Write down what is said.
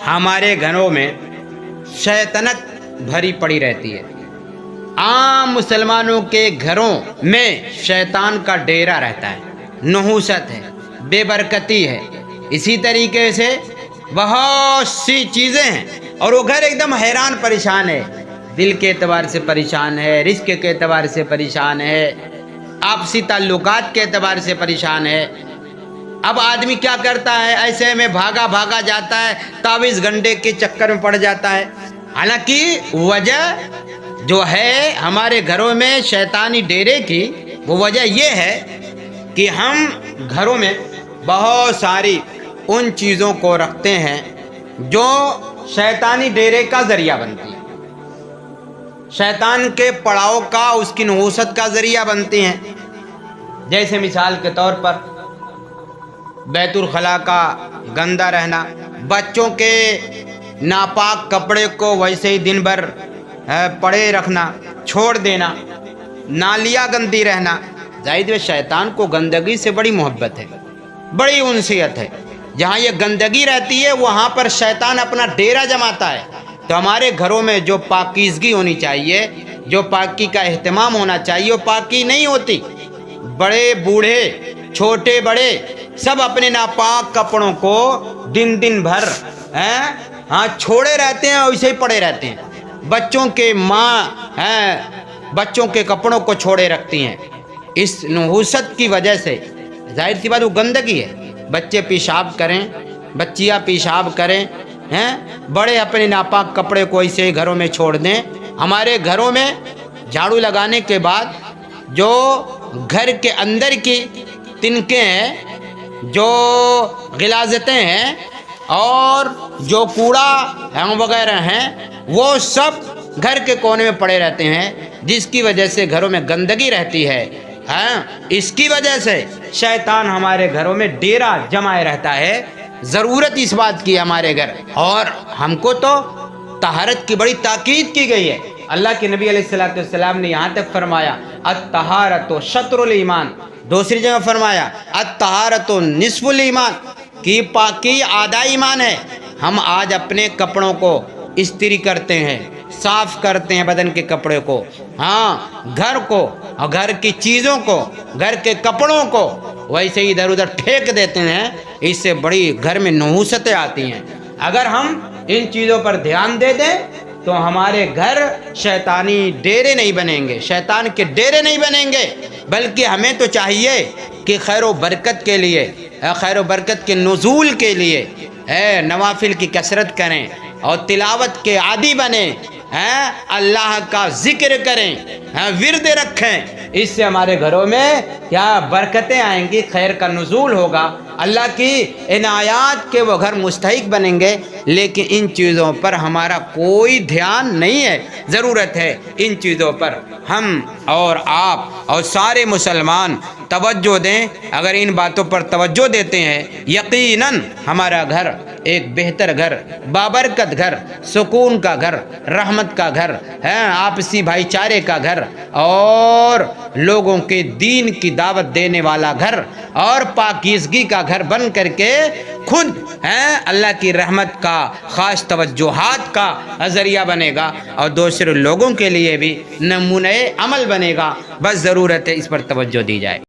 ہمارے گھروں میں شیطنت بھری پڑی رہتی ہے۔ عام مسلمانوں کے گھروں میں شیطان کا ڈیرا رہتا ہے، نحوست ہے، بے برکتی ہے، اسی طریقے سے بہت سی چیزیں ہیں، اور وہ گھر ایک دم حیران پریشان ہے، دل کے اعتبار سے پریشان ہے، رزق کے اعتبار سے پریشان ہے، آپسی تعلقات کے اعتبار سے پریشان ہے۔ اب آدمی کیا کرتا ہے؟ ایسے میں بھاگا بھاگا جاتا ہے، تعویذ گنڈے کے چکر میں پڑ جاتا ہے۔ حالانکہ وجہ جو ہے ہمارے گھروں میں شیطانی ڈیرے کی، وہ وجہ یہ ہے کہ ہم گھروں میں بہت ساری ان چیزوں کو رکھتے ہیں جو شیطانی ڈیرے کا ذریعہ بنتی ہیں، شیطان کے پڑاؤ کا، اس کی نحوست کا ذریعہ بنتی ہیں۔ جیسے مثال کے طور پر بیت الخلاء کا گندہ رہنا، بچوں کے ناپاک کپڑے کو ویسے ہی دن بھر پڑے رکھنا، چھوڑ دینا، نالیاں گندی رہنا۔ ظاہر ہے شیطان کو گندگی سے بڑی محبت ہے، بڑی انسیت ہے۔ جہاں یہ گندگی رہتی ہے وہاں پر شیطان اپنا ڈیرا جماتا ہے۔ تو ہمارے گھروں میں جو پاکیزگی ہونی چاہیے، جو پاکی کا اہتمام ہونا چاہیے، وہ پاکی نہیں ہوتی۔ بڑے بوڑھے، چھوٹے بڑے، سب اپنے ناپاک کپڑوں کو دن بھر چھوڑے رہتے ہیں اور اسے ہی پڑے رہتے ہیں۔ بچوں کے ماں بچوں کے کپڑوں کو چھوڑے رکھتی ہیں۔ اس نحوست کی وجہ سے ظاہر سی بات وہ گندگی ہے۔ بچے پیشاب کریں، بچیاں پیشاب کریں، بڑے اپنے ناپاک کپڑے کو ایسے ہی گھروں میں چھوڑ دیں۔ ہمارے گھروں میں جھاڑو لگانے کے بعد جو گھر کے اندر کی تنکیں ہیں، جو غلاظتیں ہیں اور جو کوڑا وغیرہ ہیں، وہ سب گھر کے کونے میں پڑے رہتے ہیں، جس کی وجہ سے گھروں میں گندگی رہتی ہے۔ اس کی وجہ سے شیطان ہمارے گھروں میں ڈیرا جمائے رہتا ہے۔ ضرورت اس بات کی ہمارے گھر، اور ہم کو تو طہارت کی بڑی تاکید کی گئی ہے۔ اللہ کے نبی علیہ الصلوۃ والسلام نے یہاں تک فرمایا الطہارۃ شطر الایمان، دوسری جگہ فرمایا الطہارۃ نصف الایمان، کہ پاکی آدھا ایمان ہے۔ ہم آج اپنے کپڑوں کو استری کرتے ہیں، صاف کرتے ہیں بدن کے کپڑے کو، گھر کو اور گھر کی چیزوں کو، گھر کے کپڑوں کو ویسے ہی ادھر ادھر پھینک دیتے ہیں۔ اس سے بڑی گھر میں نحوستیں آتی ہیں۔ اگر ہم ان چیزوں پر دھیان دے دیں تو ہمارے گھر شیطانی ڈیرے نہیں بنیں گے، شیطان کے ڈیرے نہیں بنیں گے، بلکہ ہمیں تو چاہیے کہ خیر و برکت کے لیے، خیر و برکت کے نزول کے لیے نوافل کی کثرت کریں اور تلاوت کے عادی بنیں، اللہ کا ذکر کریں، ورد رکھیں۔ اس سے ہمارے گھروں میں کیا برکتیں آئیں گی، خیر کا نزول ہوگا، اللہ کی عنایات کے وہ گھر مستحق بنیں گے۔ لیکن ان چیزوں پر ہمارا کوئی دھیان نہیں ہے۔ ضرورت ہے ان چیزوں پر ہم اور آپ اور سارے مسلمان توجہ دیں۔ اگر ان باتوں پر توجہ دیتے ہیں، یقیناً ہمارا گھر ایک بہتر گھر، بابرکت گھر، سکون کا گھر، رحمت کا گھر، آپسی بھائی چارے کا گھر، اور لوگوں کے دین کی دعوت دینے والا گھر، اور پاکیزگی کا گھر بن کر کے خود اللہ کی رحمت کا، خاص توجہات کا ذریعہ بنے گا، اور دوسرے لوگوں کے لیے بھی نمونۂ عمل بنے گا۔ بس ضرورت ہے اس پر توجہ دی جائے۔